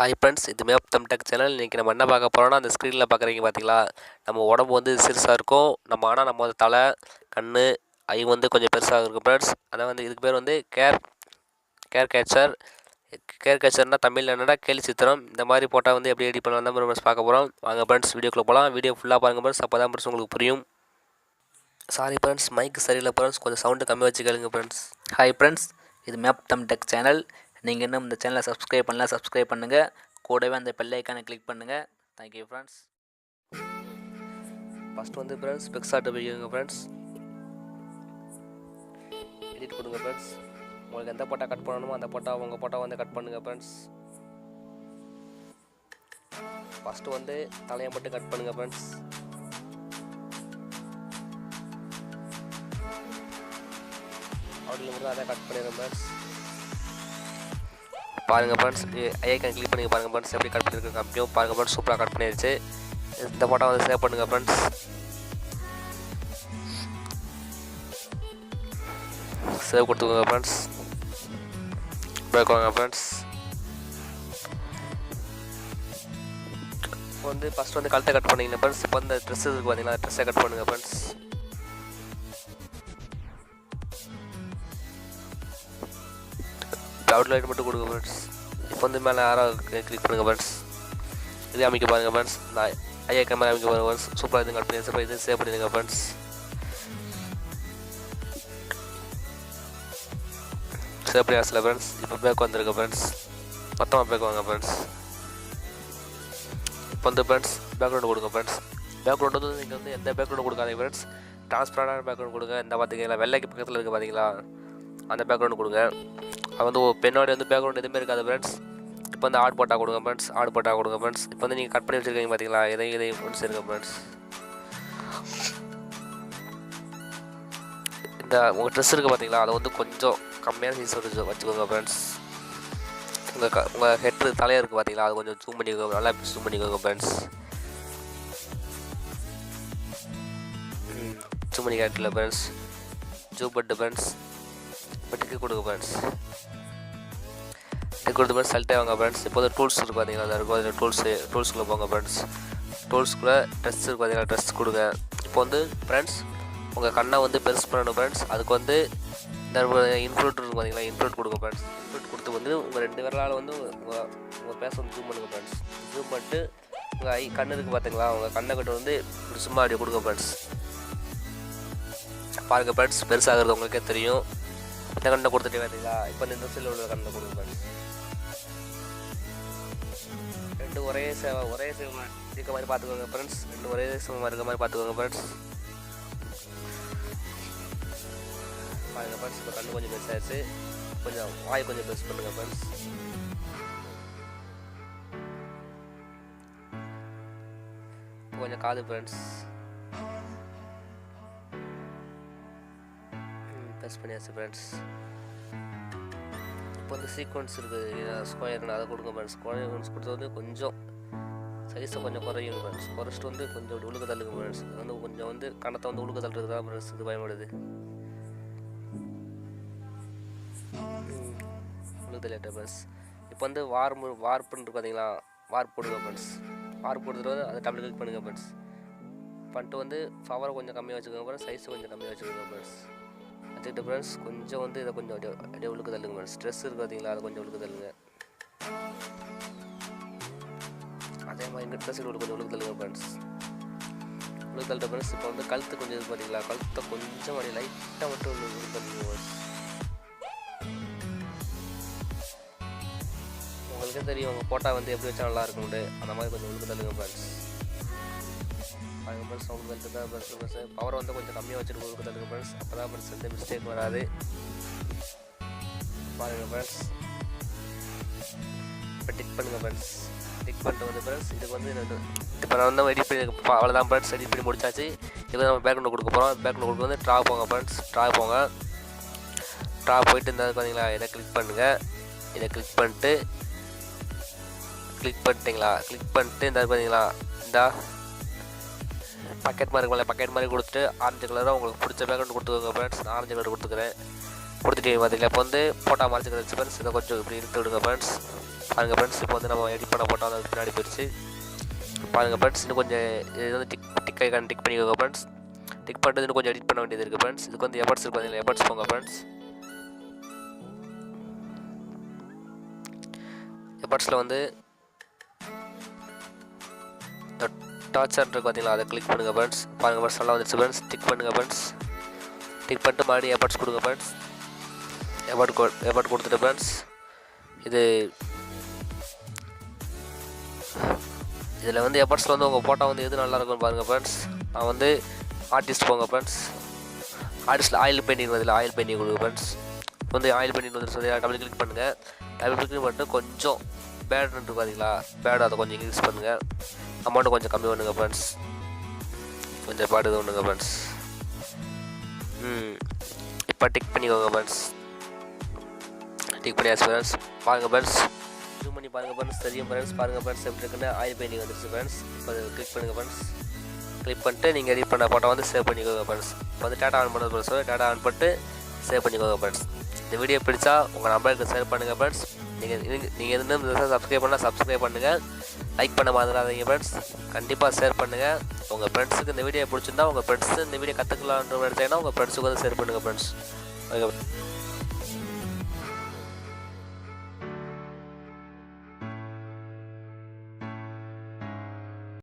Hi friends, இது MapTechTamil. இன்றைக்கி நம்ம என்ன பார்க்க போகிறோம்னா, அந்த ஸ்க்ரீனில் பார்க்குறீங்க பார்த்தீங்களா, நம்ம உடம்பு வந்து சிறுசாக இருக்கும். ஆனால் நம்ம வந்து தலை, கண், ஐ வந்து கொஞ்சம் பெருசாக இருக்கும் ஃப்ரெண்ட்ஸ். அதான் வந்து இதுக்கு பேர் வந்து கேர்கேச்சர். கேர்கேச்சர்னால் தமிழில் என்னென்னா கேலி சித்திரம். இந்த மாதிரி போட்டால் வந்து எப்படி எடிட் பண்ணலாம் தான் ஃப்ரெண்ட்ஸ் பார்க்க போகிறோம். வாங்க ஃப்ரெண்ட்ஸ், வீடியோக்குள்ளே போகலாம். வீடியோ ஃபுல்லாக பாருங்கள் ஃப்ரெண்ட்ஸ், அப்போ தான் ஃப்ரெண்ட்ஸ் உங்களுக்கு புரியும். சாரி ஃப்ரெண்ட்ஸ், மைக் சரியில்லை ஃப்ரெண்ட்ஸ், கொஞ்சம் சவுண்டு கம்மி வச்சு கேளுங்க ஃப்ரெண்ட்ஸ். ஹாய் ஃப்ரெண்ட்ஸ், இது MapTechTamil. நீங்கள் இன்னும் இந்த சேனலை சப்ஸ்கிரைப் பண்ணலாம், சப்ஸ்கிரைப் பண்ணுங்கள். கூடவே அந்த பெல் ஐக்கானை கிளிக் பண்ணுங்கள். Thank you friends. ஃபஸ்ட்டு வந்து ஃப்ரெண்ட்ஸ் பிக்சார்ட் போய்க்குங்க ஃப்ரெண்ட்ஸ். எடிட் கொடுங்க ஃப்ரெண்ட்ஸ். உங்களுக்கு எந்த போட்டோ கட் பண்ணணுமோ அந்த போட்டோ உங்கள் போட்டோ வந்து கட் பண்ணுங்கள் ஃப்ரெண்ட்ஸ். ஃபஸ்ட்டு வந்து தலையை மட்டும் கட் பண்ணுங்கள் ஃப்ரெண்ட்ஸ். அப்படிங்கிறது அதை கட் பண்ணிடுங்க ஃப்ரெண்ட்ஸ். பாருங்கள் ஃப்ரெண்ட்ஸ், ஐக்கான் கிளிக் பண்ணி பாருங்கள் ஃப்ரெண்ட்ஸ், எப்படி கட் பண்ணியிருக்க கம்மியும் பாருங்கள் ஃப்ரெண்ட்ஸ். சூப்பராக கட் பண்ணிடுச்சு. இந்த ஃபோட்டோ வந்து சேவ் பண்ணுங்கள் ஃப்ரெண்ட்ஸ். சேவ் கொடுத்துக்கோங்க ஃப்ரெண்ட்ஸ். பேக்குவாங்க ஃப்ரெண்ட்ஸ். இப்போ வந்து ஃபஸ்ட்டு வந்து கழுத்தை கட் பண்ணிங்க ஃப்ரெண்ட்ஸ். இப்போ வந்து ட்ரெஸ் இருக்குது பார்த்தீங்கன்னா, ட்ரெஸ்ஸை கட் பண்ணுங்கள் ஃப்ரெண்ட்ஸ். அவுட்லைன் மட்டும் கொடுங்க ஃப்ரெண்ட்ஸ். இப்போ வந்து மேலே கிளிக் பண்ணுங்கள் ஃப்ரெண்ட்ஸ். இது அமைக்க பாருங்கள் ஃப்ரெண்ட்ஸ். நான் ஐயா கேமரா அமைக்க பாருங்கள் ஃப்ரெண்ட்ஸ். சூப்பராக இது கட் பண்ணி சூப்பராக இது சேவ் பண்ணிடுங்க ஃப்ரெண்ட்ஸ். சேவ் பண்ணி ஆசல ஃப்ரெண்ட்ஸ். இப்போ பேக் வந்துருங்க ஃப்ரெண்ட்ஸ். மொத்தமாக பேக் வாங்க ஃப்ரெண்ட்ஸ். இப்போ வந்து ஃப்ரெண்ட்ஸ் பேக்ரவுண்டு கொடுங்க ஃப்ரெண்ட்ஸ். பேக்ரவுண்டு வந்து நீங்கள் வந்து எந்த பேக்ரவுண்டு கொடுக்காதீங்க ஃப்ரெண்ட்ஸ். டிரான்ஸ்பரண்டான பேக்ரவுண்ட் கொடுங்க. இந்த பார்த்தீங்களா வெள்ளைக்கு பக்கத்தில் இருக்குது பார்த்தீங்களா, அந்த பேக்ரவுண்டு கொடுங்க. அது வந்து பெண்ணோட வந்து பேக்ரவுண்ட் எதுவுமே இருக்காது ஃப்ரெண்ட்ஸ். இப்போ வந்து ஆட் போட்டா கொடுங்க ஃப்ரெண்ட்ஸ். ஆட் போட்டா கொடுங்க ஃப்ரெண்ட்ஸ். இப்போ வந்து நீங்கள் கட் பண்ணி வச்சுருக்கீங்க பார்த்தீங்களா, இதையும் ஃப்ரெண்ட்ஸ் இருக்குது ஃப்ரெண்ட்ஸ். இந்த உங்கள் ட்ரெஸ் இருக்குது பார்த்தீங்களா, அதை வந்து கொஞ்சம் கம்மியான சைஸ் வச்சுக்கோங்க ஃப்ரெண்ட்ஸ். உங்கள் ஹெட் தலையாக இருக்குது பார்த்தீங்களா, அது கொஞ்சம் ஜூம் பண்ணிக்கோங்க, நல்லா ஜூம் பண்ணிக்கோங்க ஃப்ரெண்ட்ஸ். ஜூம் பண்ணி காட்டல ஃப்ரெண்ட்ஸ். ஜூம் பண்ணிட்டு ஃப்ரெண்ட்ஸ் இப்போ டிக்கு கொடுங்க ஃப்ரெண்ட்ஸ். டிக் கொடுத்து ஃப்ரெண்ட்ஸ் சல்ட்டே வாங்க ஃப்ரெண்ட்ஸ். இப்போ வந்து டூல்ஸ் இருக்குது பார்த்தீங்களா, அதை இருக்கும் அதில் டூல்ஸ்குள்ளே போங்க ஃப்ரெண்ட்ஸ். டூல்ஸ்குள்ளே ட்ரெஸ் இருக்குது பார்த்தீங்களா, ட்ரெஸ் கொடுங்க. இப்போ வந்து ஃப்ரெண்ட்ஸ் உங்கள் கண்ணை வந்து பெருசு பண்ணணும் ஃப்ரெண்ட்ஸ். அதுக்கு வந்து இந்த இன்ஃப்ளூட் இருக்குது பார்த்தீங்களா, இன்ஃப்ளூட் கொடுங்க ஃப்ரெண்ட்ஸ். இன்ஃப்ளூட் கொடுத்து வந்து உங்கள் 2 விரலால் வந்து உங்கள் பேச வந்து ஜூம் பண்ணுங்கள் ஃப்ரெண்ட்ஸ். ஜூம் பண்ணிட்டு உங்கள் கண்ணு இருக்குது பார்த்தீங்களா, உங்கள் கண்ணை கிட்ட வந்து இப்படி சும்மா அப்படியே கொடுங்க ஃப்ரெண்ட்ஸ். பாருங்கள் ஃப்ரெண்ட்ஸ், பெருசாகிறது உங்களுக்கே தெரியும். இந்த கண்ணை கொடுத்துட்டே பார்த்தீங்களா. இப்போ இந்த சைடில் உள்ள கண்ணை கொடுங்க ஃப்ரெண்ட்ஸ். ரெண்டு ஒரே சேவமாக இருக்க மாதிரி பார்த்துக்கோங்க ஃப்ரெண்ட்ஸ். ரெண்டு ஒரே சேவமாக இருக்க மாதிரி பார்த்துக்கோங்க ஃப்ரெண்ட்ஸ். பாருங்கள் ஃப்ரெண்ட்ஸ், இப்போ கண்ணு கொஞ்சம் பெருசாகிடுச்சு. கொஞ்சம் வாய் கொஞ்சம் பெருசு பண்ணுங்கள் ஃப்ரெண்ட்ஸ். கொஞ்சம் காது ஃப்ரெண்ட்ஸ் ப்ரெஸ் பண்ணியாச்சு ஃப்ரெண்ட்ஸ். இப்போ வந்து சீக்வன்ஸ் இருக்குது ஸ்கொயர்னு, அதை கொடுங்க ஃப்ரெண்ட்ஸ். ஸ்கொயர்ஸ் கொடுத்தது வந்து கொஞ்சம் சைஸை கொஞ்சம் குறையும் ஃப்ரெண்ட்ஸ். குறைச்சிட்டு வந்து கொஞ்சம் அப்படி உழுக்க தள்ளுங்க ஃப்ரெண்ட்ஸ். வந்து கொஞ்சம் வந்து கணத்தை வந்து உழுக்க தள்ளுறது தான் ஃப்ரெண்ட்ஸ் இது பயன்படுது. உழுக்க தள்ளிட்ட ஃப்ரெண்ட்ஸ். இப்போ வந்து வார்ப்புன்னு பார்த்தீங்களா, வார்ப் போடுங்க ஃப்ரெண்ட்ஸ். வார்ப் கொடுத்துட்டு வந்து அதை டபுள் கிளிக் பண்ணுங்கள் ஃப்ரெண்ட்ஸ். பண்ணிட்டு வந்து பவரை கொஞ்சம் கம்மியாக வச்சுக்கோங்க ஃப்ரெண்ட்ஸ். சைஸை கொஞ்சம் கம்மியாக வச்சுக்கோங்க ஃப்ரெண்ட்ஸ். வச்சுக்கிட்டு ஃப்ரெண்ட்ஸ் கொஞ்சம் வந்து இதை கொஞ்சம் அப்படியே உழுக்க தள்ளுங்க ஃப்ரெண்ட்ஸ். ஸ்ட்ரெஸ் இருக்குது பார்த்தீங்களா, அதை கொஞ்சம் உழுக்க தள்ளுங்க. அதே மாதிரி இந்த ட்ரெஸ் கொஞ்சம் உழுக்க தள்ளுங்க ஃப்ரெண்ட்ஸ். உழுக்க தள்ளிட்ட ஃப்ரெண்ட்ஸ். இப்போ வந்து கழுத்து கொஞ்சம் இது பார்த்தீங்களா, கழுத்தை கொஞ்சம் அப்படியே லைட்டாக மட்டும் உழுக்க தள்ளுங்க ஃப்ரெண்ட்ஸ். உங்களுக்கே தெரியும் உங்கள் போட்டோ வந்து எப்படி வச்சா நல்லா இருக்கும்னு, அந்த மாதிரி கொஞ்சம் உழுக்க தள்ளுங்க ஃப்ரெண்ட்ஸ். பாருங்கள் ஃப்ரெண்ட்ஸ், சவுண்ட் தள்ளிட்டு தான் ஃப்ரெண்ட்ஸ். பவர் வந்து கொஞ்சம் கம்மியாக வச்சுட்டு உழுக்க தள்ளுங்க ஃப்ரெண்ட்ஸ். அப்போ தான் ஃப்ரெண்ட்ஸ் எந்த மிஸ்டேக் வராது. பாருங்கள் ஃப்ரெண்ட்ஸ், இப்போ டிக் பண்ணுங்கள் ஃப்ரெண்ட்ஸ். டிக் பண்ணிட்டு வந்து ஃப்ரெண்ட்ஸ் இதுக்கு வந்து இப்போ நான் வந்து எடிட் பண்ணி அவ்வளோதான் ஃப்ரெண்ட்ஸ். எடிட் பண்ணி முடிச்சாச்சு. இப்போ நம்ம பேக்ரவுண்ட் கொடுக்க போகிறோம். பேக்ரவுண்ட் கொடுக்க வந்து ட்ரா போங்க ஃப்ரெண்ட்ஸ். ட்ரா போங்க. ட்ரா போயிட்டு இருந்தால் பார்த்தீங்களா, இதை கிளிக் பண்ணுங்கள். இதை கிளிக் பண்ணிட்டீங்களா, கிளிக் பண்ணிட்டு இந்த பார்த்தீங்களா, இந்த பக்கெட் மாதிரி இருக்கும்ல, பக்கெட் மாதிரி கொடுத்துட்டு ஆரஞ்சு கலராக உங்களுக்கு பிடிச்ச பேக்ரவுண்ட் கொடுத்துக்கோங்க ஃப்ரெண்ட்ஸ். நான் ஆரஞ்சு கலர் கொடுத்துக்கிறேன். கொடுத்துட்டு பார்த்தீங்களா, இப்போ வந்து போட்டோ மறைச்சிக்கிற ஃப்ரெண்ட்ஸ். இதை கொஞ்சம் இப்படி இழுத்து விடுங்க ஃப்ரெண்ட்ஸ். பாருங்கள் ஃப்ரெண்ட்ஸ், இப்போ வந்து நம்ம எடிட் பண்ண போட்டோம் அது பின்னாடி போயிடுச்சு. பாருங்கள் ஃப்ரெண்ட்ஸ், இன்னும் கொஞ்சம் இது வந்து டிக் ஐக்கான் டிக் பண்ணிக்கோங்க ஃப்ரெண்ட்ஸ். டிக் பண்ணிட்டு இன்னும் கொஞ்சம் எடிட் பண்ண வேண்டியது இருக்குது ஃப்ரெண்ட்ஸ். இதுக்கு வந்து எஃபர்ட்ஸ் இருக்குது, அதில் எஃபர்ட்ஸ் போங்க ஃப்ரெண்ட்ஸ். எஃபர்ட்ஸில் வந்து இந்த டார்ச்சர் இருக்குது பார்த்தீங்களா, அதை கிளிக் பண்ணுங்கள் ஃப்ரெண்ட்ஸ். பாருங்கள் ஃப்ரெண்ட்ஸ், நல்லா வந்துச்சு ஃப்ரெண்ட்ஸ். டிக் பண்ணுங்கள் ஃப்ரெண்ட்ஸ். டிக் பண்ணிட்டு மறுபடியும் எஃபர்ட்ஸ் கொடுங்க ஃப்ரெண்ட்ஸ். எஃபர்ட் கொடுத்துட்டு ஃப்ரெண்ட்ஸ், இதில் வந்து எஃபர்ட்ஸில் வந்து உங்கள் ஃபோட்டோ வந்து எது நல்லாயிருக்குன்னு பாருங்கள் ஃப்ரெண்ட்ஸ். நான் வந்து ஆர்டிஸ்ட் போங்க ஃப்ரெண்ட்ஸ். ஆர்டிஸ்ட்டில் ஆயில் பெயிண்டிங் வந்து ஆயில் பெயிண்டிங் கொடுங்க ஃப்ரெண்ட்ஸ். இப்போ வந்து ஆயில் பெயிண்டிங் வந்து சொல்லி டபுள் கிளிக் பண்ணுங்கள். டபுள் கிளிக் பண்ணிட்டு கொஞ்சம் பேட் இருக்குது பார்த்தீங்களா, பேட் அதை கொஞ்சம் இன்க்ரீஸ் பண்ணுங்கள். அமௌண்ட்டு கொஞ்சம் கம்மி பண்ணுங்கள் ஃப்ரெண்ட்ஸ். கொஞ்சம் பேட் இது பண்ணுங்க ஃப்ரெண்ட்ஸ். இப்போ டிக் பண்ணிக்கோங்க ஃப்ரெண்ட்ஸ். டிக் பண்ணியாச்சு ஃப்ரெண்ட்ஸ். பாருங்கள் ஃப்ரெண்ட்ஸ், ஜூம் பண்ணி பாருங்கள் ஃப்ரெண்ட்ஸ், தெரியும் ஃப்ரெண்ட்ஸ். பாருங்கள் ஃப்ரெண்ட்ஸ், எப்படி இருக்குன்னு ஆயில் பெயிண்டிங் வந்துருச்சு ஃப்ரெண்ட்ஸ். இப்போ அதை கிளிக் பண்ணுங்கள் ஃப்ரெண்ட்ஸ். கிளிக் பண்ணிட்டு நீங்கள் எடிட் பண்ண ஃபோட்டோ வந்து சேவ் பண்ணிக்கோங்க ஃப்ரெண்ட்ஸ். இப்போ வந்து டேட்டா ஆன் பண்ணுறது ஃப்ரெண்ட்ஸ், டேட்டா ஆன் பண்ணிட்டு சேவ் பண்ணிக்கோங்க ஃப்ரெண்ட்ஸ். இந்த வீடியோ பிடிச்சா உங்கள் நம்பருக்கு ஷேர் பண்ணுங்கள் ஃப்ரெண்ட்ஸ். நீங்கள் இன்னும் சப்ஸ்கிரைப் பண்ணால் சப்ஸ்கிரைப் பண்ணுங்கள். லைக் பண்ண மறந்துடாதீங்க ஃப்ரெண்ட்ஸ். கண்டிப்பாக ஷேர் பண்ணுங்கள். உங்கள் ஃப்ரெண்ட்ஸுக்கு இந்த வீடியோ பிடிச்சிருந்தா உங்கள் ஃப்ரெண்ட்ஸு இந்த வீடியோ கற்றுக்கலான்ற எடுத்தீங்கன்னா உங்கள் ஃப்ரெண்ட்ஸுக்கு வந்து ஷேர் பண்ணுங்கள் ஃப்ரெண்ட்ஸ். ஓகே.